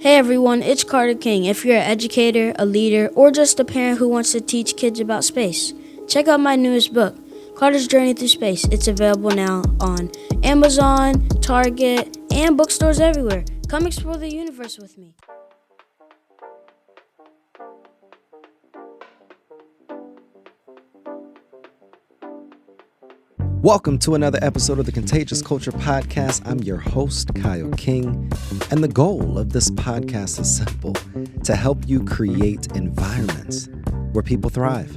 Hey everyone, it's Carter King. If you're an educator, a leader, or just a parent who wants to teach kids about space, check out my newest book, Carter's Journey Through Space. It's available now on Amazon, Target, and bookstores everywhere. Come explore the universe with me. Welcome to another episode of the Contagious Culture Podcast. I'm your host, Kyle King, and the goal of this podcast is simple: to help you create environments where people thrive.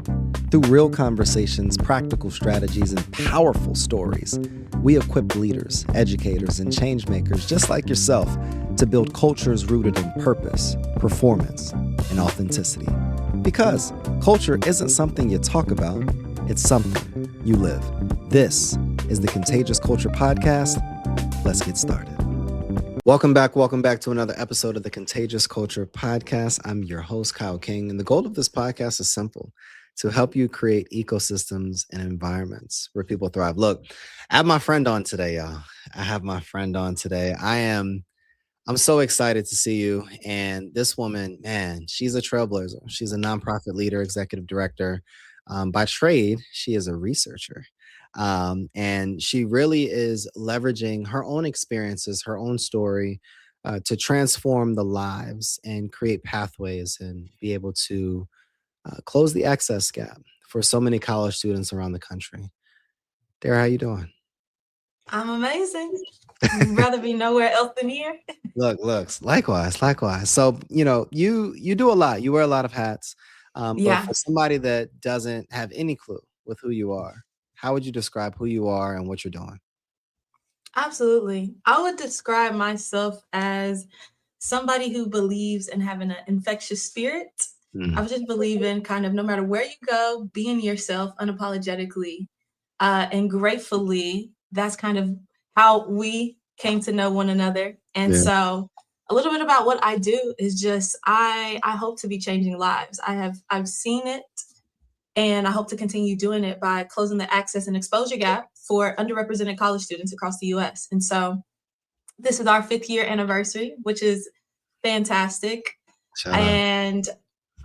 Through real conversations, practical strategies, and powerful stories, we equip leaders, educators, and change makers just like yourself to build cultures rooted in purpose, performance, and authenticity. Because culture isn't something you talk about, it's something you live. This is the Contagious Culture Podcast. Let's get started. Welcome back to another episode of the Contagious Culture Podcast. I'm your host, Kyle King, and the goal of this podcast is simple: to help you create ecosystems and environments where people thrive. Look, I have my friend on today, y'all. I'm so excited to see you. And this woman, man, she's a trailblazer. She's a nonprofit leader, executive director. By trade, she is a researcher. And she really is leveraging her own experiences, her own story, to transform the lives and create pathways and be able to close the access gap for so many college students around the country. Dara, how you doing? I'm amazing. Rather be nowhere else than here. Looks likewise. So you do a lot. You wear a lot of hats. But for somebody that doesn't have any clue with who you are, how would you describe who you are and what you're doing? Absolutely. I would describe myself as somebody who believes in having an infectious spirit. I just believe in kind of no matter where you go, being yourself unapologetically. And gratefully, that's kind of how we came to know one another. And so a little bit about what I do is just I hope to be changing lives. I've seen it, and I hope to continue doing it by closing the access and exposure gap for underrepresented college students across the US. And so this is our 5th year anniversary, which is fantastic. And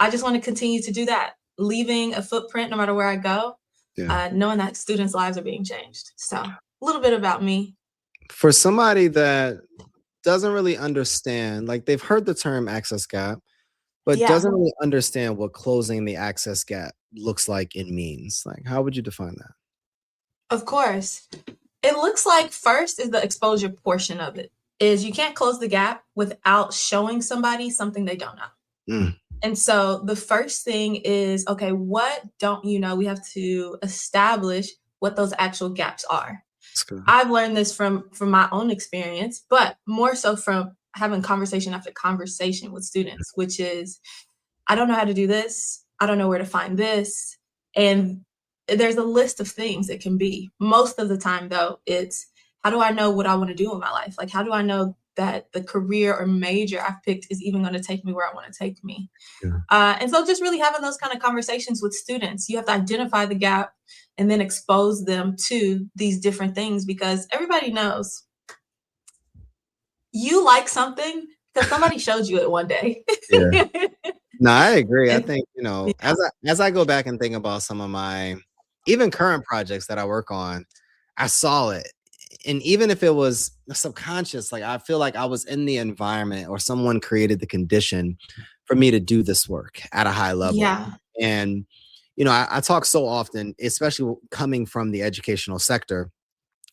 I just want to continue to do that, leaving a footprint no matter where I go, knowing that students' lives are being changed. So a little bit about me. For somebody that doesn't really understand, like they've heard the term access gap, but doesn't really understand what closing the access gap looks like and means. Like, how would you define that? Of course. It looks like first is the exposure portion of it, is you can't close the gap without showing somebody something they don't know. And so the first thing is, okay, what don't you know? We have to establish what those actual gaps are. I've learned this from my own experience, but more so from having conversation after conversation with students, which is, I don't know how to do this. I don't know where to find this. And there's a list of things it can be. Most of the time, though, it's how do I know what I want to do in my life? Like, how do I know that the career or major I've picked is even going to take me where I want to take me? And so just really having those kind of conversations with students, you have to identify the gap and then expose them to these different things, because everybody knows you like something because somebody showed you it one day. No, I agree. I think, as I go back and think about some of my even current projects that I work on, I saw it. And even if it was subconscious, like I feel like I was in the environment or someone created the condition for me to do this work at a high level. And, I talk so often, especially coming from the educational sector,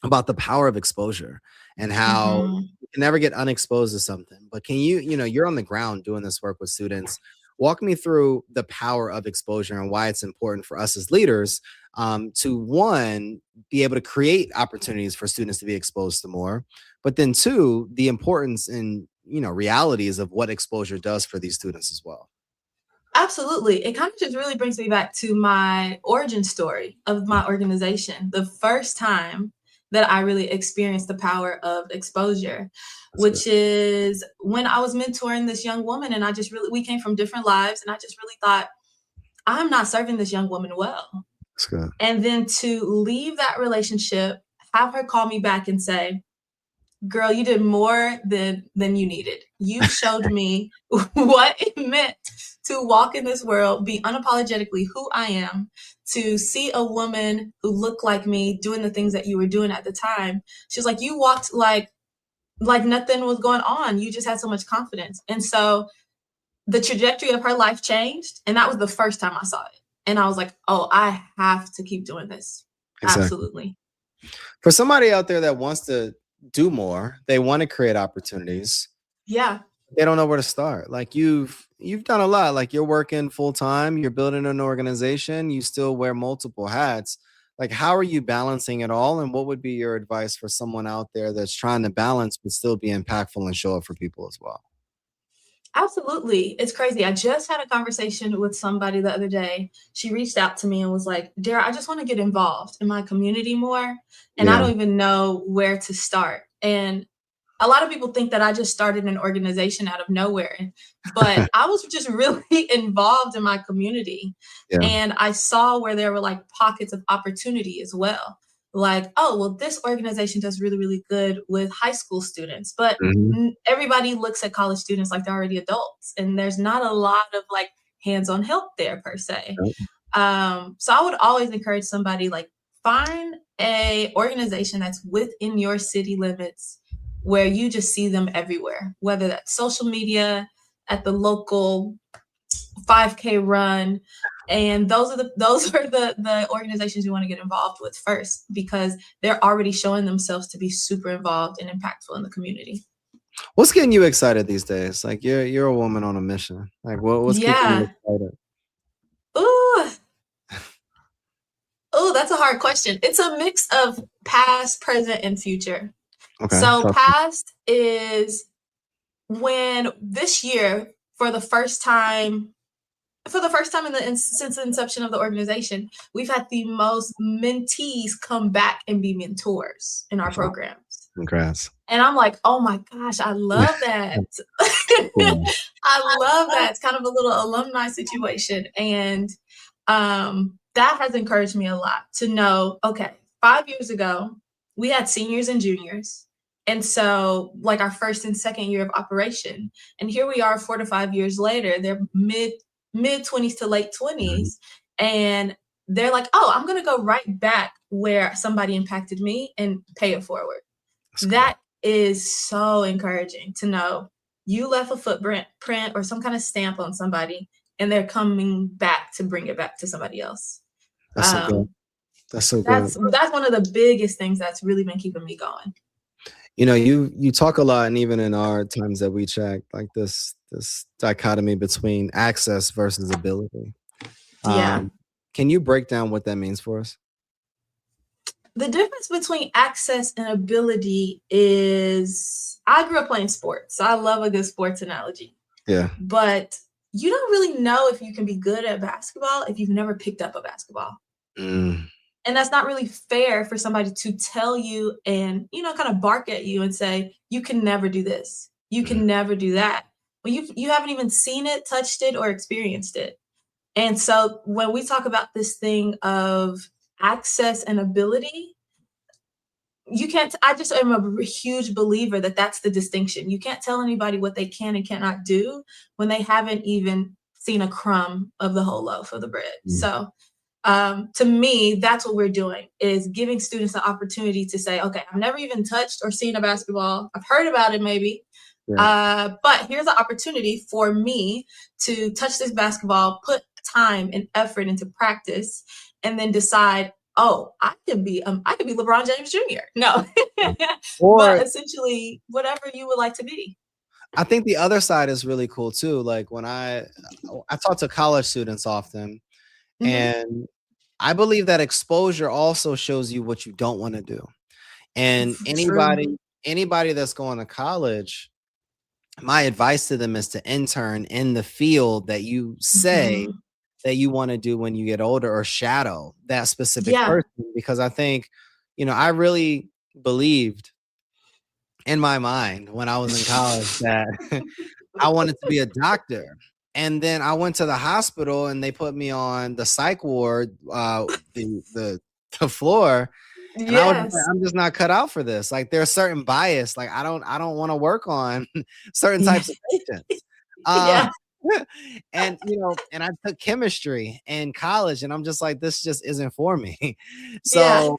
about the power of exposure and how you can never get unexposed to something. But can you're on the ground doing this work with students. Walk me through the power of exposure and why it's important for us as leaders to, one, be able to create opportunities for students to be exposed to more, but then two, the importance and realities of what exposure does for these students as well. Absolutely. It kind of just really brings me back to my origin story of my organization. The first time that I really experienced the power of exposure, which is when I was mentoring this young woman, and we came from different lives, and I just really thought, I'm not serving this young woman well. And then to leave that relationship, have her call me back and say, girl, you did more than you needed. You showed me what it meant to walk in this world, be unapologetically who I am, to see a woman who looked like me doing the things that you were doing at the time. She was like, you walked like nothing was going on. You just had so much confidence. And so the trajectory of her life changed. And that was the first time I saw it. And I was like, oh, I have to keep doing this. Exactly. Absolutely. For somebody out there that wants to do more, they want to create opportunities. Yeah. They don't know where to start. Like you've done a lot. Like you're working full time, you're building an organization, you still wear multiple hats. Like, how are you balancing it all? And what would be your advice for someone out there that's trying to balance but still be impactful and show up for people as well? Absolutely. It's crazy. I just had a conversation with somebody the other day. She reached out to me and was like, Dara, I just want to get involved in my community more. And I don't even know where to start. And a lot of people think that I just started an organization out of nowhere, but I was just really involved in my community. Yeah. And I saw where there were like pockets of opportunity as well. Like, oh, well, this organization does really, really good with high school students, but everybody looks at college students like they're already adults, and there's not a lot of like hands-on help there per se. So I would always encourage somebody, like, find a organization that's within your city limits where you just see them everywhere, whether that's social media, at the local 5K run. And those are the organizations you want to get involved with first, because they're already showing themselves to be super involved and impactful in the community. What's getting you excited these days? Like you're a woman on a mission. Like what's keeping you excited? Ooh, that's a hard question. It's a mix of past, present, and future. Okay. So past is when this year, for the first time since the inception of the organization, we've had the most mentees come back and be mentors in our programs. Congrats. And I'm like, oh my gosh, I love that. I love that. It's kind of a little alumni situation. And that has encouraged me a lot to know, okay, 5 years ago, we had seniors and juniors. And so like our first and second year of operation. And here we are 4 to 5 years later, they're mid 20s to late 20s. And they're like, oh, I'm going to go right back where somebody impacted me and pay it forward. That is so encouraging to know you left a footprint or some kind of stamp on somebody, and they're coming back to bring it back to somebody else. That's so good. That's so good. That's one of the biggest things that's really been keeping me going. You know, you talk a lot, and even in our times that we check, like this dichotomy between access versus ability. Yeah. Can you break down what that means for us? The difference between access and ability is, I grew up playing sports. So I love a good sports analogy. Yeah. But you don't really know if you can be good at basketball if you've never picked up a basketball. And that's not really fair for somebody to tell you and, kind of bark at you and say, you can never do this. You can never do that. Well, you haven't even seen it, touched it, or experienced it. And so when we talk about this thing of access and ability, I just am a huge believer that that's the distinction. You can't tell anybody what they can and cannot do when they haven't even seen a crumb of the whole loaf of the bread. So to me, that's what we're doing, is giving students the opportunity to say, okay, I've never even touched or seen a basketball. I've heard about it maybe. Yeah. But here's an opportunity for me to touch this basketball, put time and effort into practice, and then decide, oh, I could be LeBron James Jr. No, but essentially whatever you would like to be. I think the other side is really cool too. Like when I talk to college students often, and I believe that exposure also shows you what you don't want to do. And anybody that's going to college, my advice to them is to intern in the field that you say that you want to do when you get older, or shadow that specific person. Because I think, I really believed in my mind when I was in college that I wanted to be a doctor. And then I went to the hospital and they put me on the psych ward, the floor. And I was just like, Yes. I'm just not cut out for this. Like there's certain bias. Like I don't want to work on certain Yeah. types of patients. Uh Yeah. and and I took chemistry in college and I'm just like, this just isn't for me. Yeah. So,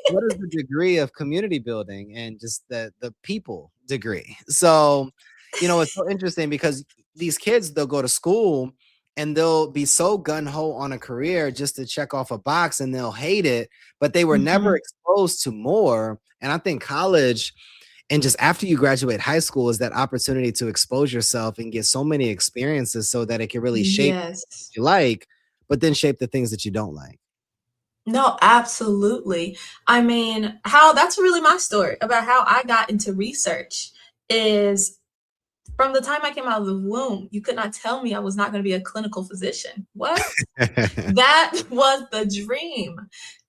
what is the degree of community building and just the people degree? So, it's so interesting because these kids, they'll go to school and they'll be so gung-ho on a career just to check off a box and they'll hate it, but they were never Mhm. exposed to more. And I think college and just after you graduate high school is that opportunity to expose yourself and get so many experiences so that it can really shape what Yes. you like, but then shape the things that you don't like. No, absolutely. I mean, how that's really my story about how I got into research is from the time I came out of the womb, you could not tell me I was not going to be a clinical physician. What? That was the dream.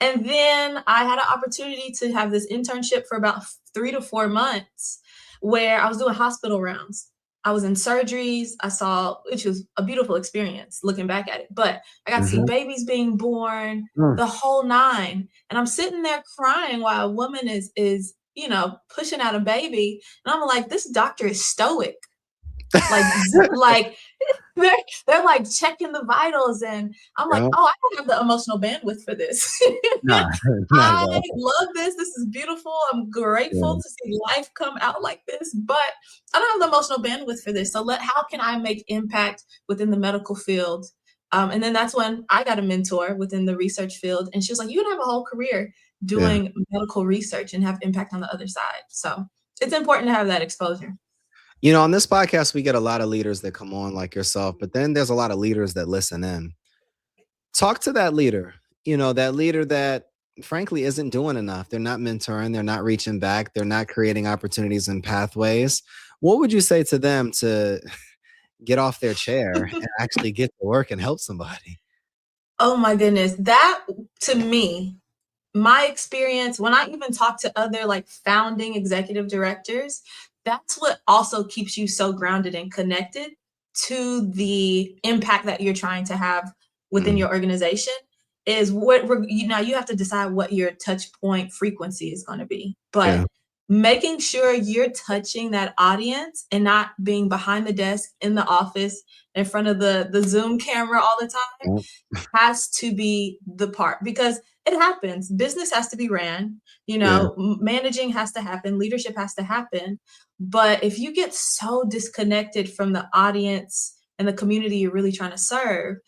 And then I had an opportunity to have this internship for about 3 to 4 months where I was doing hospital rounds. I was in surgeries. I saw, which was a beautiful experience looking back at it, but I got to see Mhm. babies being born, Mm. the whole nine. And I'm sitting there crying while a woman is, pushing out a baby. And I'm like, this doctor is stoic. Like they're they're like checking the vitals, and I'm like, Yeah. oh, I don't have the emotional bandwidth for this. Nah, not at I all. love this. This is beautiful. I'm Yeah. grateful to see life come out like this, but I don't have the emotional bandwidth for this. So how can I make impact within the medical field? And then that's when I got a mentor within the research field, and she was like, you can have a whole career Yeah. doing medical research and have impact on the other side. So it's important to have that exposure. On this podcast, we get a lot of leaders that come on like yourself, but then there's a lot of leaders that listen in. Talk to that leader, that leader that frankly isn't doing enough. They're not mentoring, they're not reaching back, they're not creating opportunities and pathways. What would you say to them to get off their chair and actually get to work and help somebody? Oh my goodness. That to me, my experience, when I even talk to other like founding executive directors, that's what also keeps you so grounded and connected to the impact that you're trying to have within Mm, your organization is you have to decide what your touch point frequency is going to be. yeah. But making sure you're touching that audience and not being behind the desk in the office in front of the Zoom camera all the time Yeah. has to be the part, because it happens. Business has to be ran, Yeah. managing has to happen, leadership has to happen. But if you get so disconnected from the audience and the community you're really trying to serve,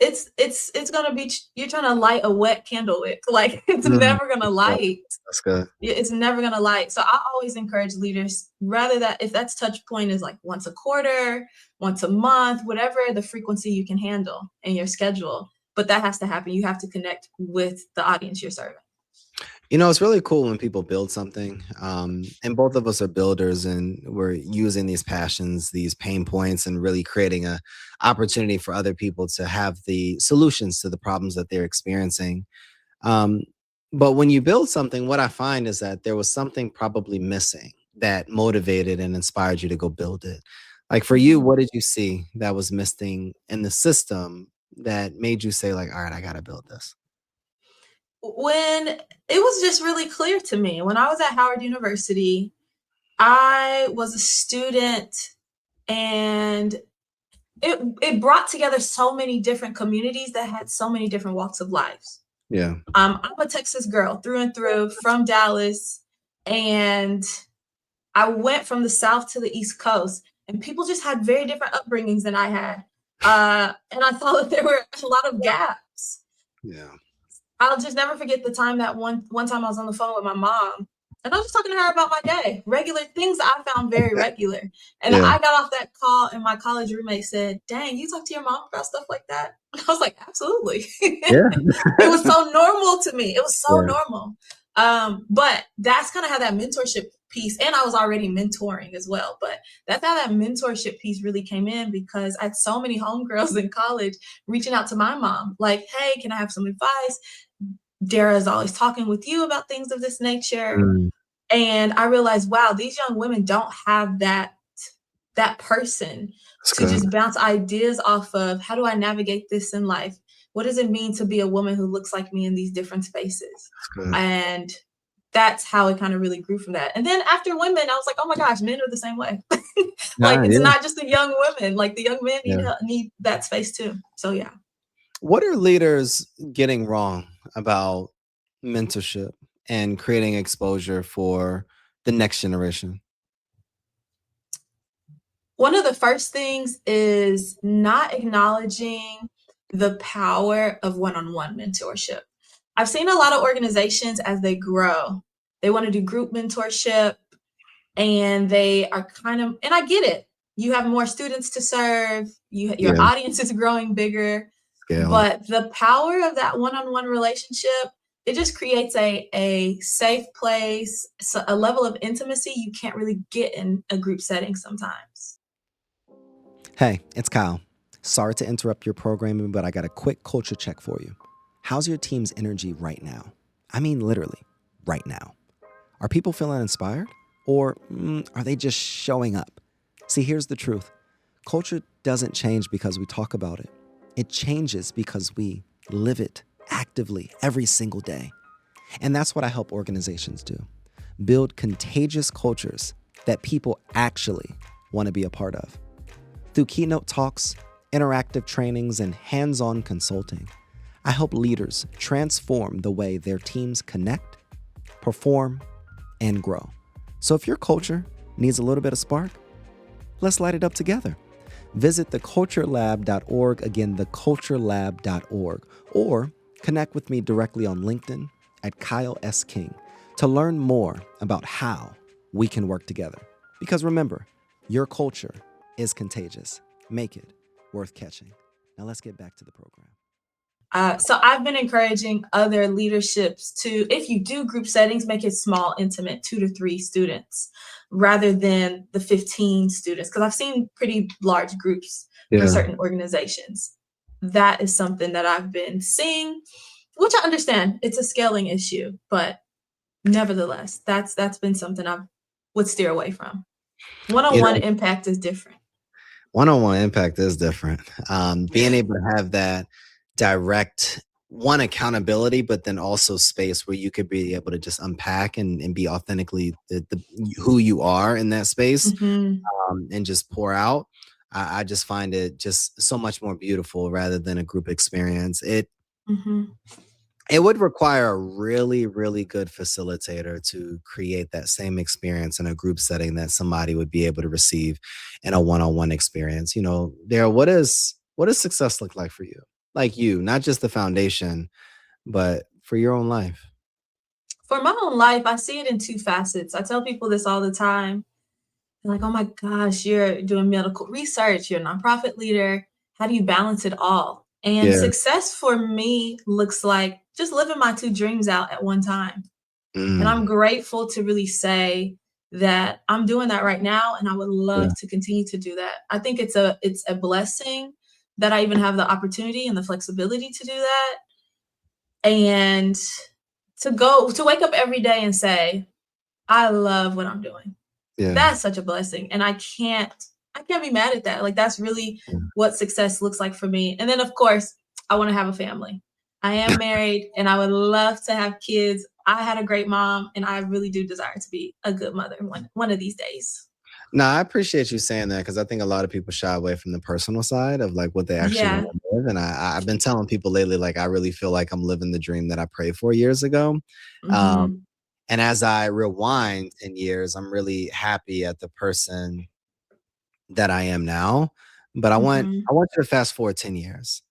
it's gonna be you're trying to light a wet candle with. Like it's Mm, never gonna that's good. light. That's good. It's never gonna light. So I always encourage leaders, rather that if that's touch point is like once a quarter, once a month, whatever the frequency you can handle in your schedule. But that has to happen. You have to connect with the audience you're serving. It's really cool when people build something. And both of us are builders and we're using these passions, these pain points, and really creating a opportunity for other people to have the solutions to the problems that they're experiencing. Um, but when you build something, what I find is that there was something probably missing that motivated and inspired you to go build it. Like for you, what did you see that was missing in the system that made you say, like, all right, I got to build this? When it was just really clear to me, when I was at Howard University, I was a student, and it brought together so many different communities that had so many different walks of lives. Yeah. I'm a Texas girl through and through, from Dallas, and I went from the South to the East Coast, and people just had very different upbringings than I had. And I saw that there were a lot of gaps. Yeah. I'll just never forget the time that one time I was on the phone with my mom, and I was just talking to her about my day, regular things I found very regular. And Yeah. I got off that call, and my college roommate said, "Dang, you talk to your mom about stuff like that?" And I was like, "Absolutely." Yeah. It was so normal to me. It was so Yeah. normal. But that's kind of how that mentorship piece, and I was already mentoring as well, but that's how that mentorship piece really came in, because I had so many homegirls in college reaching out to my mom, like, hey, can I have some advice? Dara is always talking with you about things of this nature. Mm, And I realized, wow, these young women don't have that person that's to good. just bounce ideas off of. How do I navigate this in life? what does it mean to be a woman who looks like me in these different spaces? And that's how it kind of really grew from that. And then after women, I was like, oh my gosh, men are the same way. Like, it's not just the young women, like the young men need that space too. So yeah. What are leaders getting wrong about mentorship and creating exposure for the next generation? One of the first things is not acknowledging the power of one-on-one mentorship. I've seen a lot of organizations as they grow, they want to do group mentorship, and they are kind of, and I get it. You have more students to serve, your audience is growing bigger, but the power of that one-on-one relationship, it just creates a safe place, a level of intimacy you can't really get in a group setting sometimes. Hey, it's Kyle. Sorry to interrupt your programming, but I got a quick culture check for you. How's your team's energy right now? I mean, literally, right now. Are people feeling inspired? Or are they just showing up? See, here's the truth. Culture doesn't change because we talk about it. It changes because we live it actively every single day. And that's what I help organizations do. Build contagious cultures that people actually want to be a part of. Through keynote talks, interactive trainings, and hands-on consulting, I help leaders transform the way their teams connect, perform, and grow. So if your culture needs a little bit of spark, let's light it up together. Visit theculturelab.org, again, theculturelab.org, or connect with me directly on LinkedIn at Kyle S. King to learn more about how we can work together. Because remember, your culture is contagious. Make it worth catching. Now let's get back to the program. So I've been encouraging other leaderships to, if you do group settings, make it small, intimate, 2 to 3 students rather than the 15 students. Because I've seen pretty large groups for certain organizations. That is something that I've been seeing, which I understand. It's a scaling issue, but nevertheless, that's been something I would steer away from. One-on-one impact is different. One-on-one impact is different. Being able to have that direct accountability, but then also space where you could be able to just unpack and be authentically who you are in that space, and just pour out. I just find it just so much more beautiful rather than a group experience. It would require a really, really good facilitator to create that same experience in a group setting that somebody would be able to receive in a one-on-one experience. Dara, what does success look like for you? Like you, not just the foundation, but for your own life. For my own life, I see it in 2 facets. I tell people this all the time. They're like, oh my gosh, you're doing medical research, you're a nonprofit leader. How do you balance it all? And success for me looks like just living my 2 dreams out at one time. And I'm grateful to really say that I'm doing that right now. And I would love to continue to do that. I think it's a blessing that I even have the opportunity and the flexibility to do that. And to wake up every day and say, I love what I'm doing. That's such a blessing. And I can't be mad at that. Like, that's really what success looks like for me. And then of course, I want to have a family. I am married and I would love to have kids. I had a great mom and I really do desire to be a good mother one of these days. No, I appreciate you saying that because I think a lot of people shy away from the personal side of like what they actually want to live. And I've been telling people lately, like, I really feel like I'm living the dream that I prayed for years ago. And as I rewind 10 years, I'm really happy at the person that I am now. But I want you to fast forward 10 years.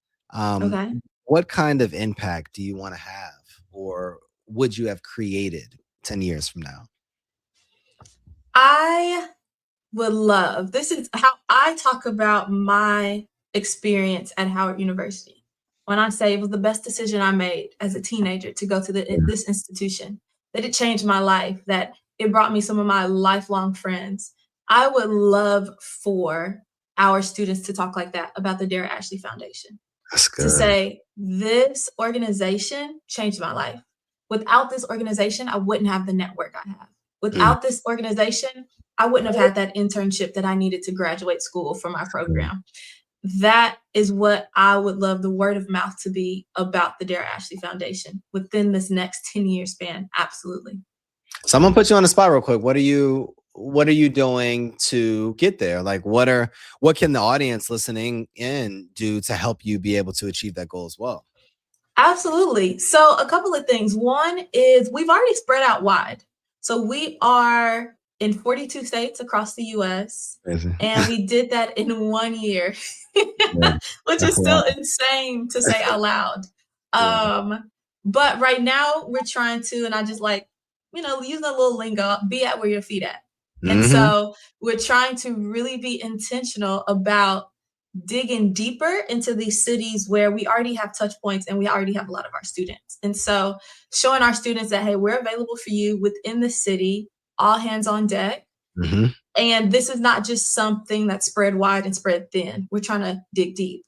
What kind of impact do you want to have, or would you have created 10 years from now? I would love, this is how I talk about my experience at Howard University. When I say it was the best decision I made as a teenager to go to this institution, that it changed my life, that it brought me some of my lifelong friends. I would love for our students to talk like that about the Dara Ashley Foundation. That's good. To say, this organization changed my life. Without this organization, I wouldn't have the network I have. Without this organization, I wouldn't have had that internship that I needed to graduate school for my program. that is what I would love the word of mouth to be about the Dara Ashley Foundation within this next 10-year span. Absolutely. So I'm gonna put you on the spot real quick. What are you doing to get there? Like, what can the audience listening in do to help you be able to achieve that goal as well? Absolutely. So a couple of things. One is we've already spread out wide. So we are in 42 states across the US. Crazy. And we did that in 1 year, Yeah. which is still insane to say out loud. Yeah. But right now we're trying to, and I just like, using a little lingo, be at where your feet at. And so we're trying to really be intentional about digging deeper into these cities where we already have touch points and we already have a lot of our students. And so showing our students that, hey, we're available for you within the city, all hands on deck. And this is not just something that's spread wide and spread thin. We're trying to dig deep.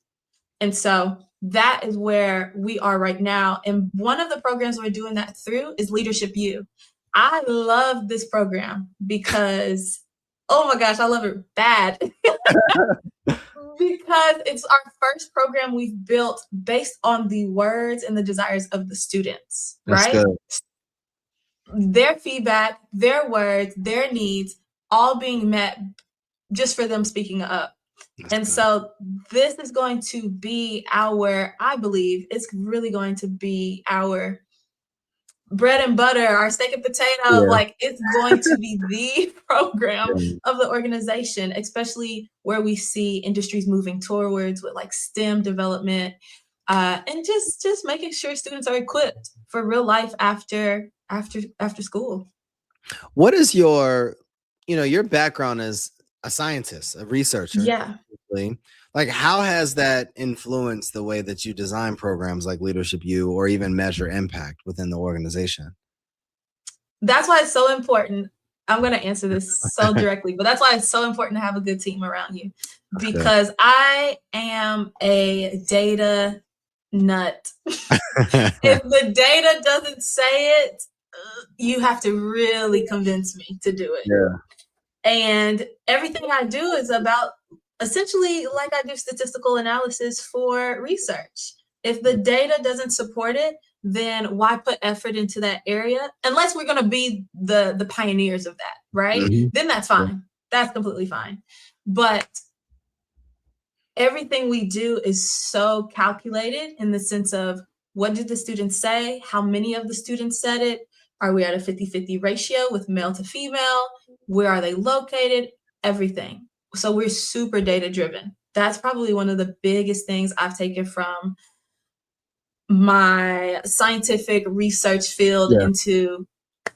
And so that is where we are right now. And one of the programs we're doing that through is Leadership U. I love this program because, oh my gosh, I love it bad. Because it's our first program we've built based on the words and the desires of the students, right? That's good. Their feedback, their words, their needs, all being met just for them speaking up. And so this is going to be I believe it's really going to be our bread and butter, our steak and potato. Like, it's going to be the program of the organization, especially where we see industries moving towards with like STEM development, and just making sure students are equipped for real life after school. What is your background as a scientist, a researcher? Yeah. Like, how has that influenced the way that you design programs like Leadership U or even measure impact within the organization? That's why it's so important. I'm going to answer this so directly, but that's why it's so important to have a good team around you, because I am a data nut. If the data doesn't say it, you have to really convince me to do it. Yeah. And everything I do is about essentially, like I do statistical analysis for research. If the data doesn't support it, then why put effort into that area? Unless we're going to be the pioneers of that, right? Then that's fine. That's completely fine. But everything we do is so calculated in the sense of, what did the students say? How many of the students said it? Are we at a 50-50 ratio with male to female? Where are they located? Everything. So we're super data driven. That's probably one of the biggest things I've taken from my scientific research field into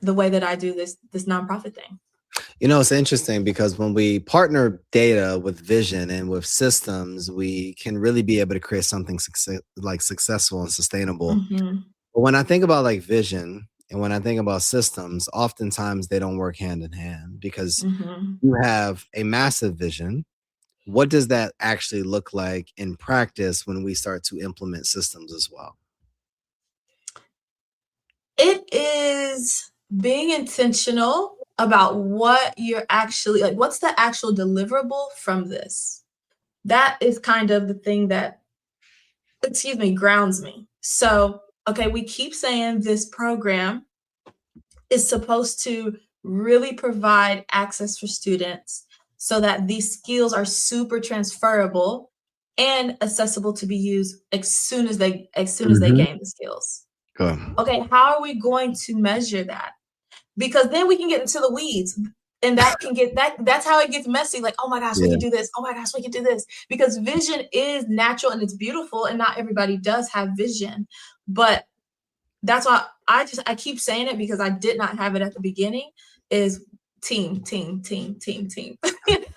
the way that I do this nonprofit thing. It's interesting because when we partner data with vision and with systems, we can really be able to create something successful and sustainable. But when I think about like vision and when I think about systems, oftentimes they don't work hand in hand, because you have a massive vision. What does that actually look like in practice when we start to implement systems as well? It is being intentional about what you're actually, like, what's the actual deliverable from this? That is kind of the thing that, grounds me. So, okay, we keep saying this program is supposed to really provide access for students so that these skills are super transferable and accessible to be used as soon as they gain the skills. Good. Okay, how are we going to measure that? Because then we can get into the weeds, and that's how it gets messy. Like, oh my gosh, we can do this. Oh my gosh, we can do this. Because vision is natural and it's beautiful, and not everybody does have vision. But that's why I keep saying it, because I did not have it at the beginning, is team.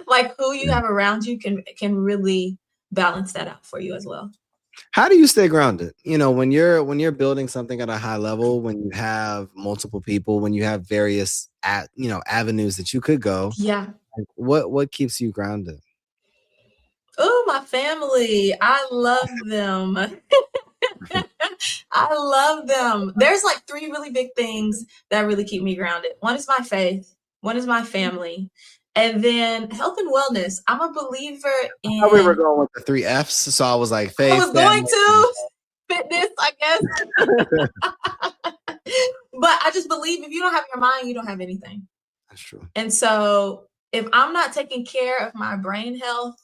Like, who you have around you can really balance that out for you as well. How do you stay grounded? When you're building something at a high level, when you have multiple people, when you have various avenues that you could go. Yeah. What keeps you grounded? Oh, my family. I love them. I love them. There's like 3 really big things that really keep me grounded. One is my faith. One is my family. And then health and wellness. I'm a believer in. I thought we were going with the 3 F's, so I was like, faith. I was going to fitness, I guess. But I just believe if you don't have your mind, you don't have anything. That's true. And so if I'm not taking care of my brain health,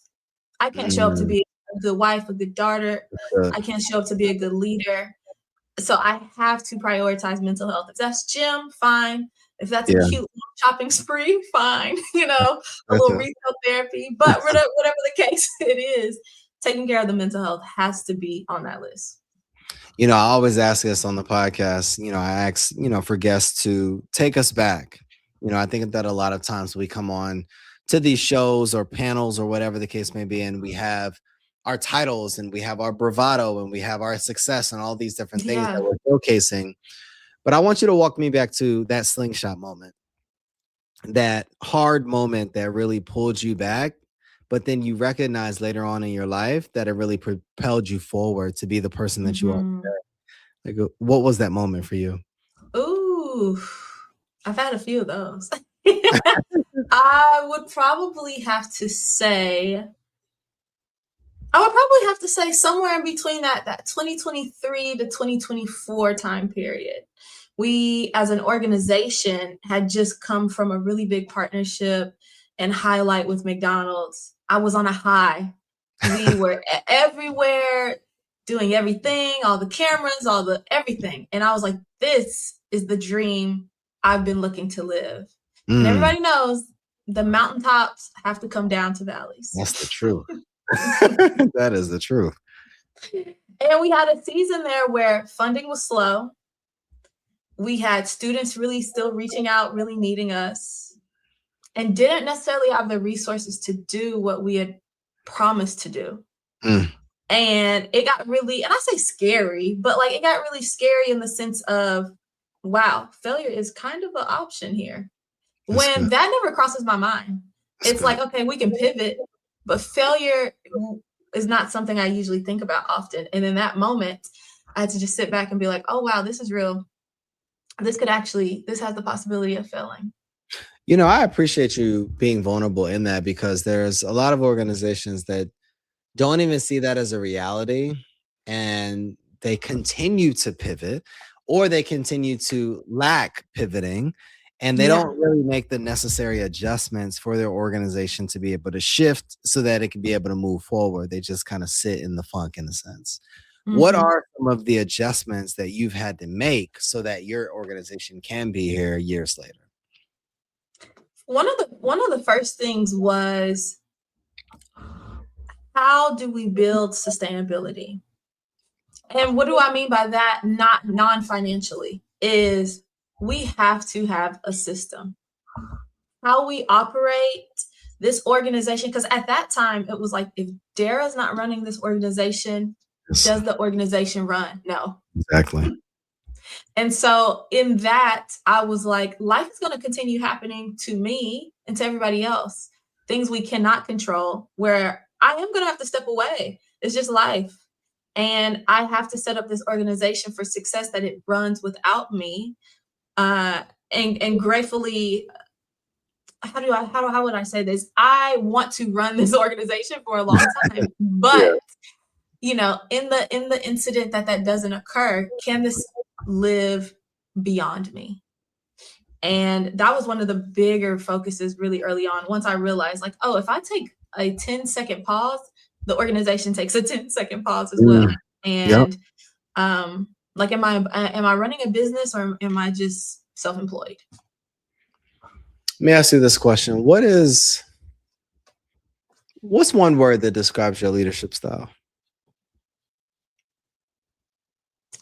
I can't show up to be a good wife, a good daughter. I can't show up to be a good leader. So I have to prioritize mental health. If that's gym, fine. If that's a cute shopping spree, fine. A little retail therapy. But whatever the case it is, taking care of the mental health has to be on that list. I always ask this on the podcast. I ask, for guests to take us back. I think that a lot of times we come on to these shows or panels or whatever the case may be, and we have our titles and we have our bravado and we have our success and all these different things that we're showcasing. But I want you to walk me back to that slingshot moment, that hard moment that really pulled you back, but then you recognize later on in your life that it really propelled you forward to be the person that you are today. Like, what was that moment for you? Ooh, I've had a few of those. I would probably have to say somewhere in between that 2023 to 2024 time period. We, as an organization, had just come from a really big partnership and highlight with McDonald's. I was on a high. We were everywhere, doing everything, all the cameras, all the everything. And I was like, this is the dream I've been looking to live. And everybody knows the mountaintops have to come down to valleys. That's the truth. That is the truth. And we had a season there where funding was slow. We had students really still reaching out, really needing us, and didn't necessarily have the resources to do what we had promised to do. And it got really, and I say scary, but it got really scary in the sense of, wow, failure is kind of an option here. When that never crosses my mind. It's like, okay, we can pivot, but failure is not something I usually think about often. And in that moment, I had to just sit back and be like, oh, wow, this is real. This has the possibility of failing. I appreciate you being vulnerable in that, because there's a lot of organizations that don't even see that as a reality, and they continue to pivot, or they continue to lack pivoting, and they don't really make the necessary adjustments for their organization to be able to shift so that it can be able to move forward. They just kind of sit in the funk, in a sense. What are some of the adjustments that you've had to make so that your organization can be here years later? One of the first things was, how do we build sustainability? And what do I mean by that? Not non-financially, is we have to have a system. How we operate this organization, because at that time it was like, if Dara's not running this organization, does the organization run? No. Exactly. And so in that, I was like, life is going to continue happening to me and to everybody else. Things we cannot control, where I am going to have to step away. It's just life. And I have to set up this organization for success that it runs without me. And gratefully, how would I say this? I want to run this organization for a long time, but in the incident that doesn't occur, can this live beyond me? And that was one of the bigger focuses really early on. Once I realized, if I take a 10-second pause, the organization takes a 10-second pause as well. And am I running a business, or am I just self-employed? Let me ask you this question. What's one word that describes your leadership style?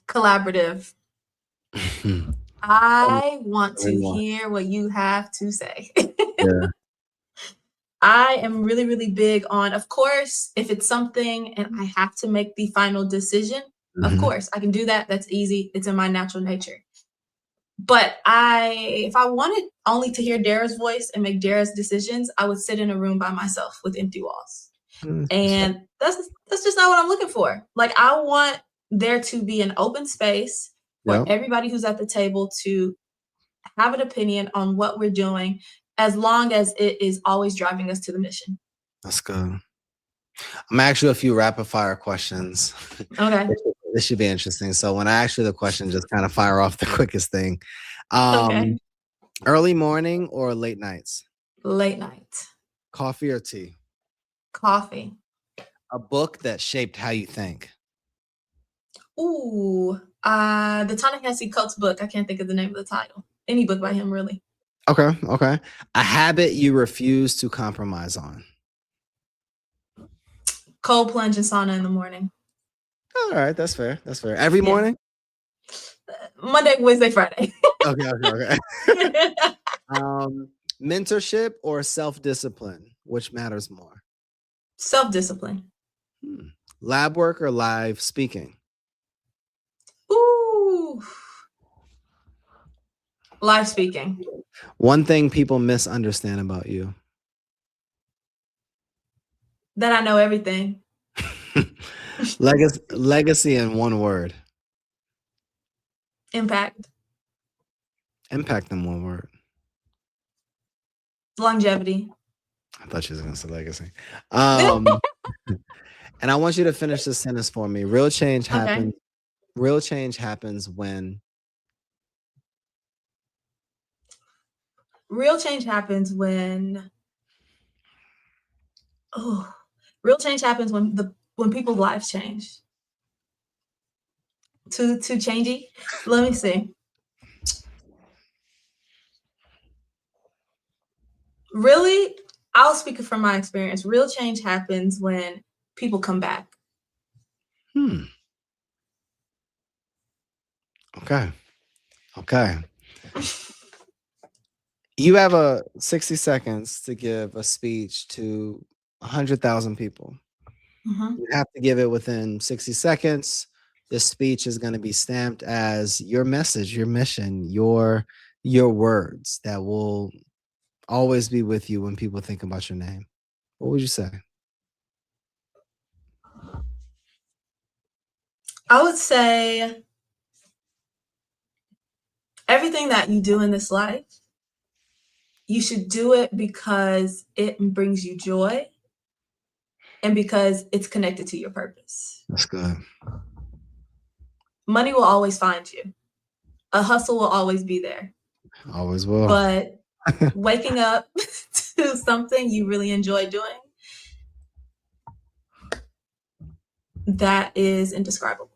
Collaborative. I want to hear what you have to say. I am really, really big on, of course, if it's something and I have to make the final decision, of course, I can do that. That's easy. It's in my natural nature. But if I wanted only to hear Dara's voice and make Dara's decisions, I would sit in a room by myself with empty walls. And that's just not what I'm looking for. I want there to be an open space for everybody who's at the table to have an opinion on what we're doing as long as it is always driving us to the mission. That's good. I'm gonna ask you a few rapid fire questions. Okay. This should be interesting. So when I ask you the question, just kind of fire off the quickest thing. Okay. Early morning or late nights? Late night. Coffee or tea? Coffee. A book that shaped how you think? Ooh, the Ta-Nehisi Coates book. I can't think of the name of the title. Any book by him, really. Okay. A habit you refuse to compromise on? Cold plunge and sauna in the morning. All right, that's fair. Every morning? Monday, Wednesday, Friday. Okay. Mentorship or self-discipline? Which matters more? Self-discipline. Lab work or live speaking? Ooh. Live speaking. One thing people misunderstand about you? That I know everything. Legacy in one word. Impact. Impact in one word. Longevity. I thought you was gonna say legacy. And I want you to finish this sentence for me. Real change happens. Okay. Real change happens when. Real change happens when. Oh, real change happens when people's lives change. Too changey. Let me see. Really, I'll speak from my experience. Real change happens when people come back. Okay. You have 60 seconds to give a speech to 100,000 people. Mm-hmm. You have to give it within 60 seconds. This speech is going to be stamped as your message, your mission, your words that will always be with you when people think about your name. What would you say? I would say everything that you do in this life, you should do it because it brings you joy and because it's connected to your purpose. That's good. Money will always find you. A hustle will always be there. Always will. But waking up to something you really enjoy doing, that is indescribable.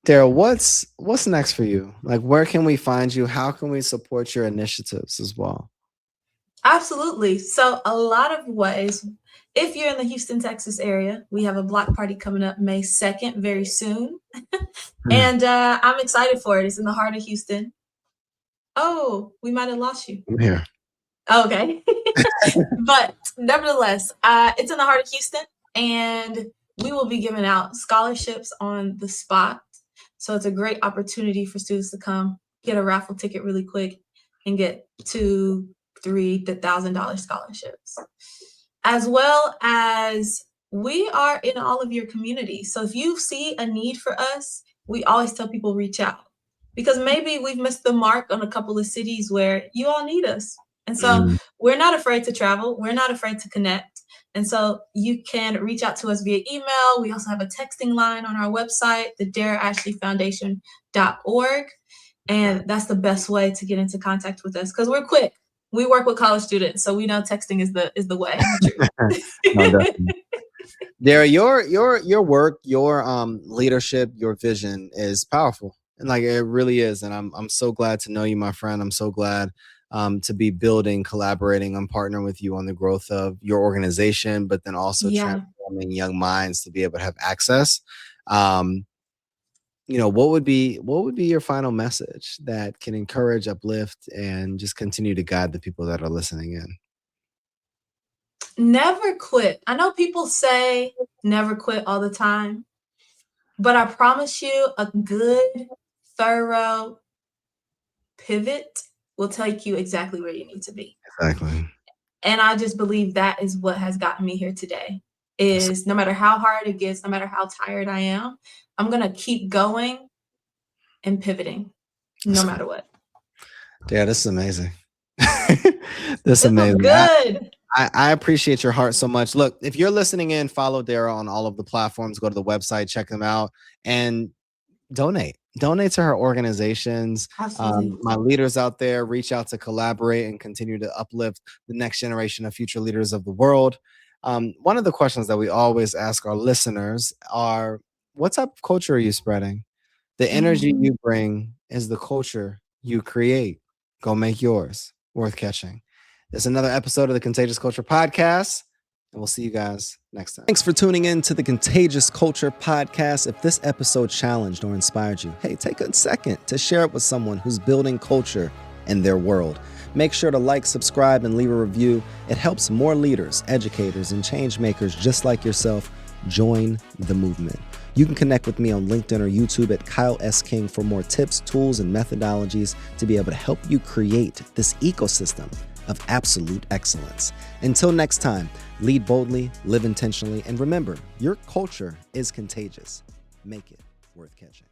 Dara, what's next for you? Like, where can we find you? How can we support your initiatives as well? Absolutely. So a lot of ways. If you're in the Houston, Texas area, we have a block party coming up May 2nd, very soon. And I'm excited for it. It's in the heart of Houston. Oh, we might have lost you. I'm here. Okay. But nevertheless, it's in the heart of Houston, and we will be giving out scholarships on the spot. So it's a great opportunity for students to come get a raffle ticket really quick and get $2,000, $3,000 scholarships. As well as we are in all of your communities. So if you see a need for us, we always tell people reach out, because maybe we've missed the mark on a couple of cities where you all need us. And so we're not afraid to travel. We're not afraid to connect. And so you can reach out to us via email. We also have a texting line on our website, the DaraAshleyFoundation.org. And that's the best way to get into contact with us, because we're quick. We work with college students, so we know texting is the way. No, Dara, your work, your leadership, your vision is powerful, and like it really is. And I'm so glad to know you, my friend. I'm so glad to be building, collaborating, and partnering with you on the growth of your organization, but then also transforming young minds to be able to have access. What would be your final message that can encourage, uplift, and just continue to guide the people that are listening in? Never quit. I know people say never quit all the time, but I promise you a good, thorough pivot will take you exactly where you need to be. Exactly. And I just believe that is what has gotten me here today, is no matter how hard it gets, no matter how tired I am, I'm going to keep going and pivoting no matter what. Yeah, this is amazing. This is amazing. Good. I appreciate your heart so much. Look, if you're listening in, follow Dara on all of the platforms. Go to the website, check them out, and donate to her organizations. My leaders out there, reach out to collaborate and continue to uplift the next generation of future leaders of the world. One of the questions that we always ask our listeners are, what type of culture are you spreading? The energy you bring is the culture you create. Go make yours worth catching. There's another episode of the Contagious Culture Podcast, and we'll see you guys next time. Thanks for tuning in to the Contagious Culture Podcast. If this episode challenged or inspired you, hey, take a second to share it with someone who's building culture in their world. Make sure to like, subscribe, and leave a review. It helps more leaders, educators, and change makers just like yourself join the movement. You can connect with me on LinkedIn or YouTube at Kyle S. King for more tips, tools, and methodologies to be able to help you create this ecosystem of absolute excellence. Until next time, lead boldly, live intentionally, and remember, your culture is contagious. Make it worth catching.